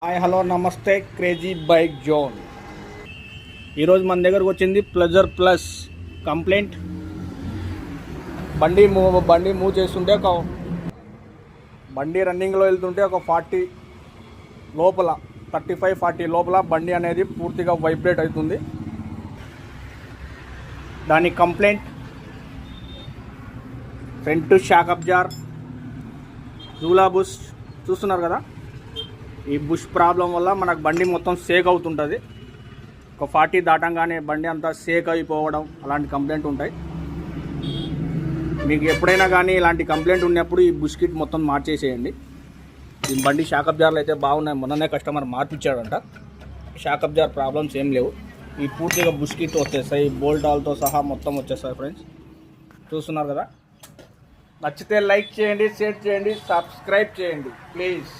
Hi hello నమస్తే crazy bike zone. ఈరోజు మన దగ్గరకు వచ్చింది ప్లెజర్ ప్లస్ కంప్లైంట్. బండి మూవ్ చేస్తుంటే బండి రన్నింగ్లో వెళ్తుంటే ఒక 40 లోపల 35-40 లోపల బండి అనేది పూర్తిగా వైబ్రేట్ అవుతుంది. దాని కంప్లైంట్ ఫ్రంట్ షాక్ అబ్జార్, జూలా బుష్ చూస్తున్నారు కదా. ఈ బుష్ ప్రాబ్లం వల్ల మనకు బండి మొత్తం షేక్ అవుతుంటుంది. ఒక 40 దాటంగానే బండి అంతా షేక్ అయిపోవడం అలాంటి కంప్లైంట్ ఉంటాయి. మీకు ఎప్పుడైనా కానీ ఇలాంటి కంప్లైంట్ ఉన్నప్పుడు ఈ బుష్ కిట్ మొత్తం మార్చేసేయండి. ఈ బండి షాక్ అబ్జార్లు అయితే బాగున్నాయి. మొన్ననే కస్టమర్ మార్పిచ్చాడంట. షాక్ అబ్జార్ ప్రాబ్లమ్స్ ఏం లేవు. ఈ పూర్తిగా బుష్ కిట్ వచ్చేస్తాయి, బోల్ట్ ఆల్తో సహా మొత్తం వచ్చేస్తాయి. ఫ్రెండ్స్ చూస్తున్నారు కదా. నచ్చితే లైక్ చేయండి, షేర్ చేయండి, సబ్స్క్రైబ్ చేయండి ప్లీజ్.